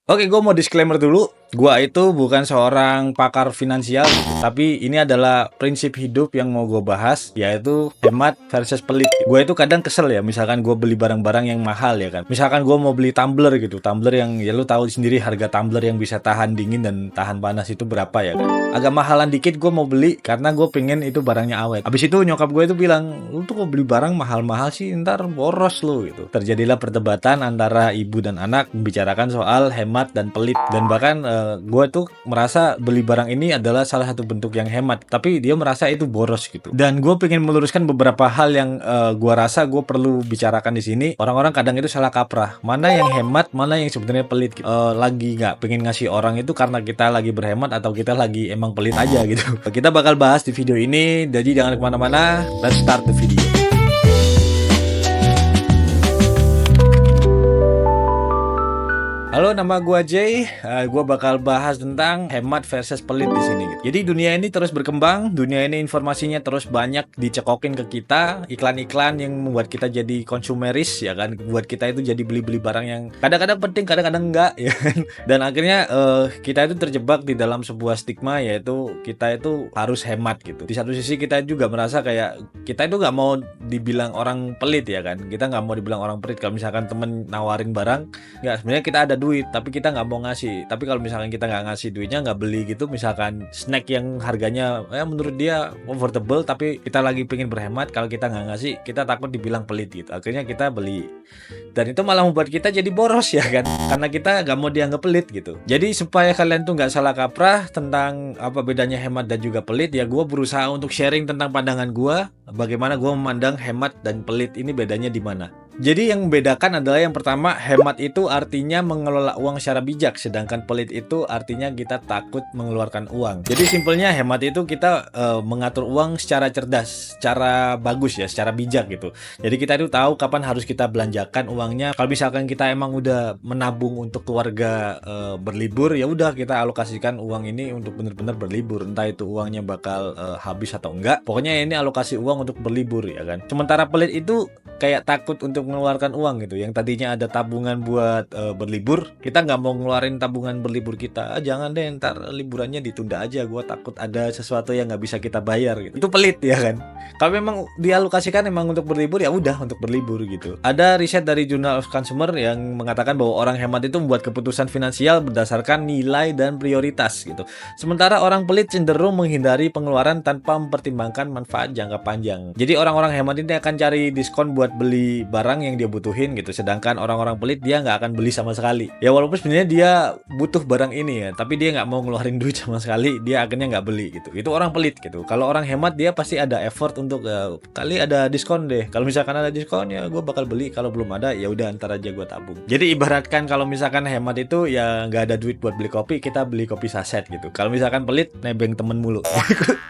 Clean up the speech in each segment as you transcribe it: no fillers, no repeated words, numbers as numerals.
Oke, gue mau disclaimer dulu. Gua itu bukan seorang pakar finansial, tapi ini adalah prinsip hidup yang mau gue bahas, yaitu hemat versus pelit. Gue itu kadang kesel ya, misalkan gue beli barang-barang yang mahal ya kan. Misalkan gue mau beli tumbler gitu, tumbler yang ya lu tahu sendiri harga tumbler yang bisa tahan dingin dan tahan panas itu berapa ya kan. Agak mahalan dikit gue mau beli karena gue pengen itu barangnya awet. Habis itu nyokap gue itu bilang, lu tuh kok beli barang mahal-mahal sih, ntar boros lu gitu. Terjadilah perdebatan antara ibu dan anak membicarakan soal hemat dan pelit, dan bahkan gue tuh merasa beli barang ini adalah salah satu bentuk yang hemat, tapi dia merasa itu boros gitu. Dan gue pengen meluruskan beberapa hal yang gue rasa gue perlu bicarakan di sini. Orang-orang kadang itu salah kaprah, mana yang hemat, mana yang sebenarnya pelit gitu. Lagi nggak pengen ngasih orang itu karena kita lagi berhemat atau kita lagi emang pelit aja gitu. Kita bakal bahas di video ini, jadi jangan kemana-mana. Let's start the video. Halo, nama gua Jay. Gua bakal bahas tentang hemat versus pelit di sini gitu. Jadi dunia ini terus berkembang, dunia ini informasinya terus banyak dicekokin ke kita, iklan-iklan yang membuat kita jadi konsumeris ya kan, buat kita itu jadi beli-beli barang yang kadang-kadang penting, kadang-kadang enggak ya kan. Dan akhirnya kita itu terjebak di dalam sebuah stigma, yaitu kita itu harus hemat gitu. Di satu sisi kita juga merasa kayak kita itu nggak mau dibilang orang pelit ya kan. Kita nggak mau dibilang orang pelit kalau misalkan temen nawarin barang, nggak, sebenarnya kita ada duit tapi kita nggak mau ngasih. Tapi kalau misalkan kita nggak ngasih duitnya, nggak beli gitu, misalkan snack yang harganya menurut dia comfortable tapi kita lagi pengen berhemat, kalau kita nggak ngasih kita takut dibilang pelit gitu, akhirnya kita beli. Dan itu malah membuat kita jadi boros ya kan, karena kita nggak mau dianggap pelit gitu. Jadi supaya kalian tuh nggak salah kaprah tentang apa bedanya hemat dan juga pelit, ya gue berusaha untuk sharing tentang pandangan gue, bagaimana gue memandang hemat dan pelit ini bedanya di mana. Jadi yang membedakan adalah yang pertama, hemat itu artinya mengelola uang secara bijak, sedangkan pelit itu artinya kita takut mengeluarkan uang. Jadi simpelnya hemat itu kita mengatur uang secara cerdas, secara bagus ya, secara bijak gitu. Jadi kita itu tahu kapan harus kita belanjakan uangnya. Kalau misalkan kita emang udah menabung untuk keluarga berlibur, ya udah kita alokasikan uang ini untuk benar-benar berlibur. Entah itu uangnya bakal habis atau enggak. Pokoknya ini alokasi uang untuk berlibur ya kan. Sementara pelit itu kayak takut untuk mengeluarkan uang gitu. Yang tadinya ada tabungan buat berlibur, kita nggak mau ngeluarin tabungan berlibur kita. Jangan deh, ntar liburannya ditunda aja, gue takut ada sesuatu yang nggak bisa kita bayar gitu. Itu pelit ya kan. Kalau memang dialokasikan emang untuk berlibur, ya udah untuk berlibur gitu. Ada riset dari Journal of Consumer yang mengatakan bahwa orang hemat itu membuat keputusan finansial berdasarkan nilai dan prioritas gitu. Sementara orang pelit cenderung menghindari pengeluaran tanpa mempertimbangkan manfaat jangka panjang. Jadi orang-orang hemat ini akan cari diskon buat beli barang yang dia butuhin gitu, sedangkan orang-orang pelit dia nggak akan beli sama sekali. Ya walaupun sebenarnya dia butuh barang ini ya, tapi dia nggak mau ngeluarin duit sama sekali, dia akhirnya nggak beli gitu. Itu orang pelit gitu. Kalau orang hemat dia pasti ada effort untuk kali ada diskon deh. Kalau misalkan ada diskon ya gue bakal beli, kalau belum ada ya udah ntar aja gue tabung. Jadi ibaratkan kalau misalkan hemat itu ya nggak ada duit buat beli kopi, kita beli kopi saset gitu. Kalau misalkan pelit, nebeng temen mulu.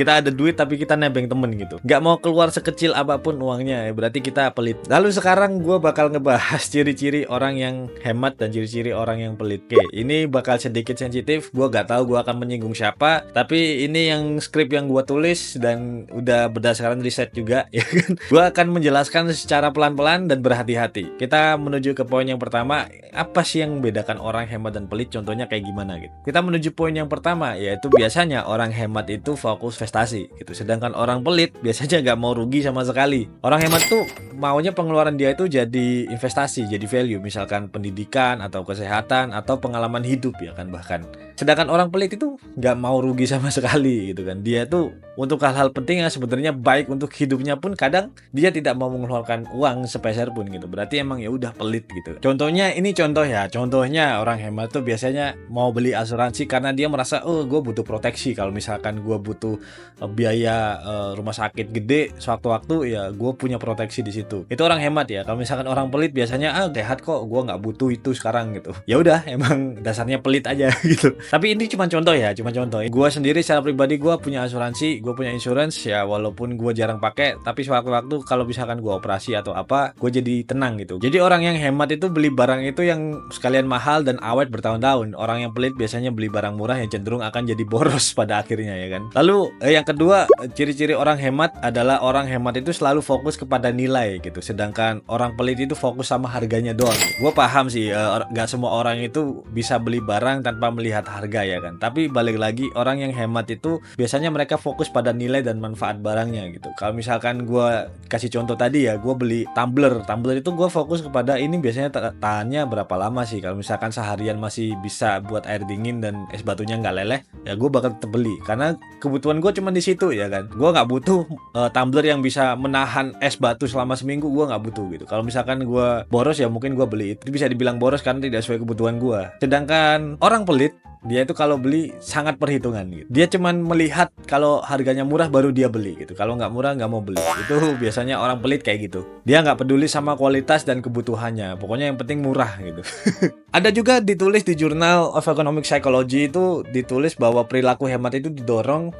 Kita ada duit tapi kita nebeng temen gitu. Nggak mau keluar sekecil apapun uangnya, ya berarti kita pelit. Lalu sekarang gue bakal ngebahas ciri-ciri orang yang hemat dan ciri-ciri orang yang pelit. Oke, ini bakal sedikit sensitif. Gue gak tahu gue akan menyinggung siapa, tapi ini yang skrip yang gue tulis dan udah berdasarkan riset juga ya kan. Gue akan menjelaskan secara pelan-pelan dan berhati-hati. Kita menuju ke poin yang pertama. Apa sih yang membedakan orang hemat dan pelit? Contohnya kayak gimana gitu. Kita menuju poin yang pertama, yaitu biasanya orang hemat itu fokus prestasi gitu, sedangkan orang pelit biasanya gak mau rugi sama sekali. Orang hemat tuh maunya pengeluaran dia itu jadi investasi, jadi value, misalkan pendidikan atau kesehatan atau pengalaman hidup ya kan bahkan. Sedangkan orang pelit itu nggak mau rugi sama sekali gitu kan. Dia tuh untuk hal-hal penting yang sebenarnya baik untuk hidupnya pun kadang dia tidak mau mengeluarkan uang sepeser pun gitu. Berarti emang ya udah pelit gitu. Contohnya ini contoh ya. Contohnya orang hemat tuh biasanya mau beli asuransi karena dia merasa gue butuh proteksi. Kalau misalkan gue butuh biaya rumah sakit gede sewaktu-waktu, ya gue punya proteksi di situ. Itu orang hemat ya. Kalau misalkan orang pelit biasanya sehat kok, gue nggak butuh itu sekarang gitu. Ya udah emang dasarnya pelit aja gitu. Tapi ini cuma contoh ya, cuma contoh. Gue sendiri secara pribadi gue punya asuransi, gue punya insurance ya, walaupun gue jarang pakai, tapi sewaktu-waktu kalau misalkan gue operasi atau apa, gue jadi tenang gitu. Jadi orang yang hemat itu beli barang itu yang sekalian mahal dan awet bertahun-tahun. Orang yang pelit biasanya beli barang murah yang cenderung akan jadi boros pada akhirnya ya kan. Lalu yang kedua, ciri-ciri orang hemat adalah orang hemat itu selalu fokus kepada nilai gitu. Sedangkan orang pelit itu fokus sama harganya doang. Gue paham sih, gak semua orang itu bisa beli barang tanpa melihat harga ya kan. Tapi balik lagi, orang yang hemat itu biasanya mereka fokus pada nilai dan manfaat barangnya gitu. Kalau misalkan gue kasih contoh tadi ya, gue beli tumbler itu gue fokus kepada ini biasanya tahannya berapa lama sih. Kalau misalkan seharian masih bisa buat air dingin dan es batunya nggak leleh, ya gue bakal tetap beli karena kebutuhan gue cuma di situ ya kan. Gue nggak butuh tumbler yang bisa menahan es batu selama seminggu, gue nggak butuh gitu. Kalau misalkan gue boros ya mungkin gue beli itu bisa dibilang boros karena tidak sesuai kebutuhan gue. Sedangkan orang pelit, dia itu kalau beli sangat perhitungan gitu. Dia cuman melihat kalau harganya murah baru dia beli gitu. Kalau nggak murah nggak mau beli. Itu biasanya orang pelit kayak gitu. Dia nggak peduli sama kualitas dan kebutuhannya. Pokoknya yang penting murah gitu. Ada juga ditulis di Journal of Economic Psychology, itu ditulis bahwa perilaku hemat itu didorong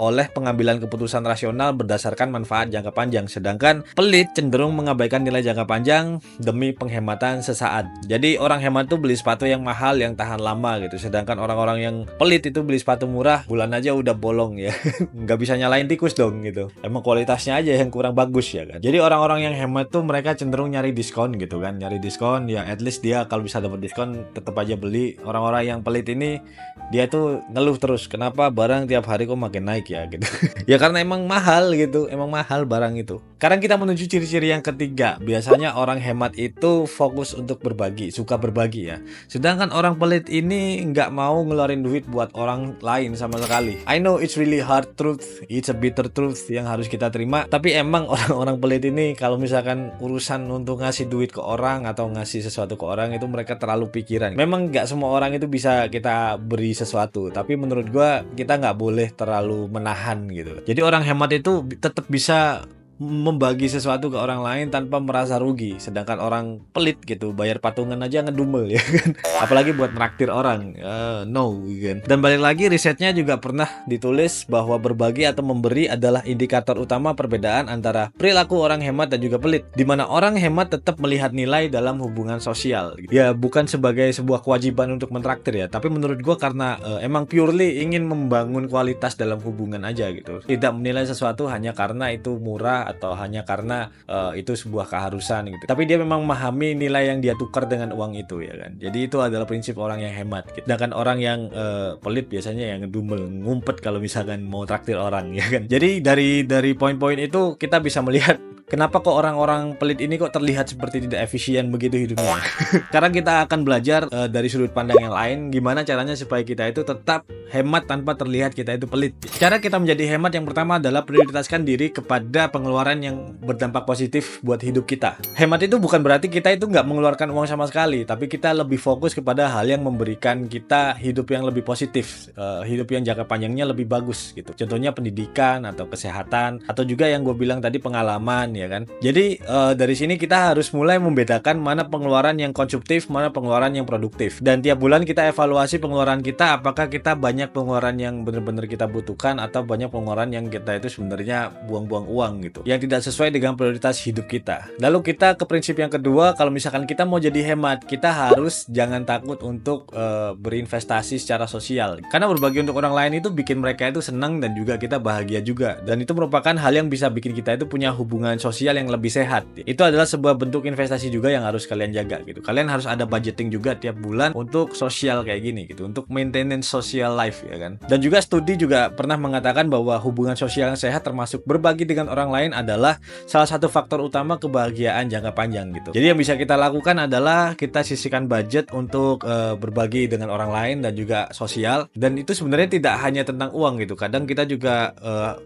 oleh pengambilan keputusan rasional berdasarkan manfaat jangka panjang. Sedangkan pelit cenderung mengabaikan nilai jangka panjang demi penghematan sesaat. Jadi orang hemat itu beli sepatu yang mahal yang tahan lama gitu. Sedangkan orang-orang yang pelit itu beli sepatu murah, bulan aja udah bolong ya. Nggak bisa nyalain tikus dong gitu. Emang kualitasnya aja yang kurang bagus ya kan. Jadi orang-orang yang hemat tuh mereka cenderung nyari diskon gitu kan. Nyari diskon ya, at least dia kalau bisa dapat diskon tetap aja beli. Orang-orang yang pelit ini dia tuh ngeluh terus, kenapa barang tiap hari kok makin naik ya gitu. Ya karena emang mahal gitu, emang mahal barang itu. Sekarang kita menuju ciri-ciri yang ketiga. Biasanya orang hemat itu fokus untuk berbagi, suka berbagi ya. Sedangkan orang pelit ini nggak mau ngeluarin duit buat orang lain sama sekali. I know it's really hard truth, it's a bitter truth yang harus kita terima. Tapi emang orang-orang pelit ini kalau misalkan urusan untuk ngasih duit ke orang atau ngasih sesuatu ke orang itu mereka terlalu pikiran. Memang nggak semua orang itu bisa kita beri sesuatu, tapi menurut gua kita nggak boleh terlalu menahan gitu. Jadi orang hemat itu tetap bisa membagi sesuatu ke orang lain tanpa merasa rugi. Sedangkan orang pelit gitu bayar patungan aja ngedumel ya kan. Apalagi buat traktir orang, no kan. Dan balik lagi, risetnya juga pernah ditulis bahwa berbagi atau memberi adalah indikator utama perbedaan antara perilaku orang hemat dan juga pelit. Dimana orang hemat tetap melihat nilai dalam hubungan sosial gitu. Ya bukan sebagai sebuah kewajiban untuk mentraktir ya, tapi menurut gua karena emang purely ingin membangun kualitas dalam hubungan aja gitu. Tidak menilai sesuatu hanya karena itu murah atau hanya karena itu sebuah keharusan gitu. Tapi dia memang memahami nilai yang dia tukar dengan uang itu ya kan. Jadi itu adalah prinsip orang yang hemat gitu. Sedangkan orang yang pelit biasanya yang ngedumel, ngumpet kalau misalkan mau traktir orang ya kan. Jadi dari poin-poin itu kita bisa melihat kenapa kok orang-orang pelit ini kok terlihat seperti tidak efisien begitu hidupnya. Karena kita akan belajar dari sudut pandang yang lain gimana caranya supaya kita itu tetap hemat tanpa terlihat kita itu pelit. Cara kita menjadi hemat yang pertama adalah prioritaskan diri kepada pengeluaran yang berdampak positif buat hidup kita. Hemat itu bukan berarti kita itu nggak mengeluarkan uang sama sekali, tapi kita lebih fokus kepada hal yang memberikan kita hidup yang lebih positif, hidup yang jangka panjangnya lebih bagus gitu. Contohnya pendidikan atau kesehatan, atau juga yang gue bilang tadi pengalaman ya kan. Jadi dari sini kita harus mulai membedakan mana pengeluaran yang konsumtif, mana pengeluaran yang produktif. Dan tiap bulan kita evaluasi pengeluaran kita, apakah kita banyak pengeluaran yang benar-benar kita butuhkan atau banyak pengeluaran yang kita itu sebenarnya buang-buang uang gitu, yang tidak sesuai dengan prioritas hidup kita. Lalu kita ke prinsip yang kedua, kalau misalkan kita mau jadi hemat, kita harus jangan takut untuk berinvestasi secara sosial. Karena berbagi untuk orang lain itu bikin mereka itu senang dan juga kita bahagia juga. Dan itu merupakan hal yang bisa bikin kita itu punya hubungan sosial yang lebih sehat. Itu adalah sebuah bentuk investasi juga yang harus kalian jaga gitu. Kalian harus ada budgeting juga tiap bulan untuk sosial kayak gini gitu, untuk maintenance social life ya kan. Dan juga studi juga pernah mengatakan bahwa hubungan sosial yang sehat termasuk berbagi dengan orang lain adalah salah satu faktor utama kebahagiaan jangka panjang gitu. Jadi yang bisa kita lakukan adalah kita sisihkan budget untuk berbagi dengan orang lain dan juga sosial. Dan itu sebenarnya tidak hanya tentang uang gitu. Kadang kita juga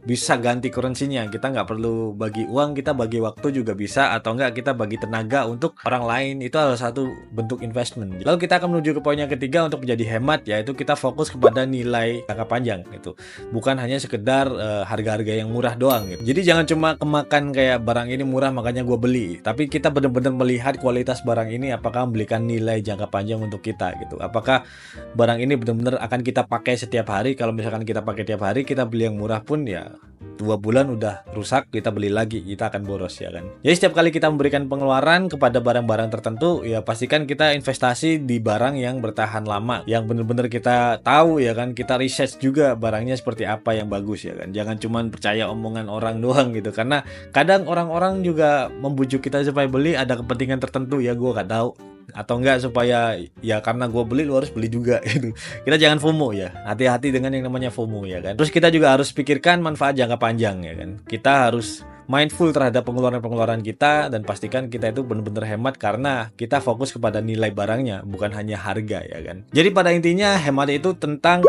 bisa ganti currency-nya. Kita nggak perlu bagi uang, kita kita bagi waktu juga bisa, atau enggak kita bagi tenaga untuk orang lain, itu adalah satu bentuk investment. Lalu kita akan menuju ke poin yang ketiga untuk menjadi hemat, yaitu kita fokus kepada nilai jangka panjang gitu. Bukan hanya sekedar harga-harga yang murah doang gitu. Jadi jangan cuma kemakan kayak barang ini murah makanya gue beli, tapi kita benar-benar melihat kualitas barang ini apakah memberikan nilai jangka panjang untuk kita gitu. Apakah barang ini benar-benar akan kita pakai setiap hari. Kalau misalkan kita pakai tiap hari, kita beli yang murah pun ya 2 bulan udah rusak, kita beli lagi, kita akan boros ya kan. Jadi setiap kali kita memberikan pengeluaran kepada barang-barang tertentu, ya pastikan kita investasi di barang yang bertahan lama, yang benar-benar kita tahu ya kan, kita research juga barangnya seperti apa yang bagus ya kan. Jangan cuma percaya omongan orang doang gitu, karena kadang orang-orang juga membujuk kita supaya beli ada kepentingan tertentu ya, gue gak tahu. Atau enggak supaya ya karena gue beli lu harus beli juga gitu. Kita jangan FOMO ya, hati-hati dengan yang namanya FOMO ya kan. Terus kita juga harus pikirkan manfaat jangka panjang ya kan. Kita harus mindful terhadap pengeluaran-pengeluaran kita dan pastikan kita itu benar-benar hemat karena kita fokus kepada nilai barangnya, bukan hanya harga ya kan. Jadi pada intinya hemat itu tentang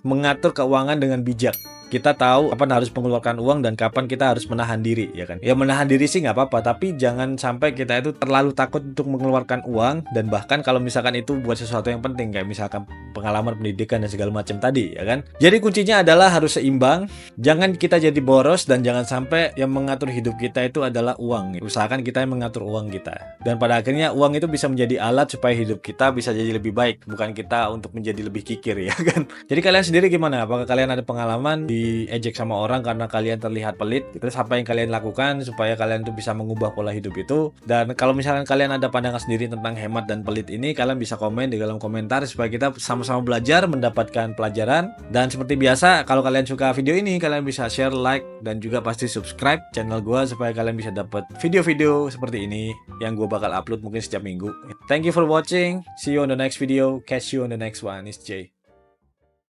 mengatur keuangan dengan bijak. Kita tahu kapan harus mengeluarkan uang dan kapan kita harus menahan diri ya kan. Ya menahan diri sih nggak apa-apa, tapi jangan sampai kita itu terlalu takut untuk mengeluarkan uang, dan bahkan kalau misalkan itu buat sesuatu yang penting kayak misalkan pengalaman pendidikan dan segala macam tadi ya kan. Jadi kuncinya adalah harus seimbang, jangan kita jadi boros dan jangan sampai yang mengatur hidup kita itu adalah uang. Usahakan kita yang mengatur uang kita, dan pada akhirnya uang itu bisa menjadi alat supaya hidup kita bisa jadi lebih baik, bukan kita untuk menjadi lebih kikir ya kan. Jadi kalian sendiri gimana? Apakah kalian ada pengalaman diejek sama orang karena kalian terlihat pelit? Terus apa yang kalian lakukan supaya kalian tuh bisa mengubah pola hidup itu? Dan kalau misalkan kalian ada pandangan sendiri tentang hemat dan pelit ini, kalian bisa komen di kolom komentar supaya kita sama-sama belajar, mendapatkan pelajaran. Dan seperti biasa, kalau kalian suka video ini, kalian bisa share, like, dan juga pasti subscribe channel gue supaya kalian bisa dapat video-video seperti ini yang gue bakal upload mungkin setiap minggu. Thank you for watching. See you on the next video. Catch you on the next one. It's Jay.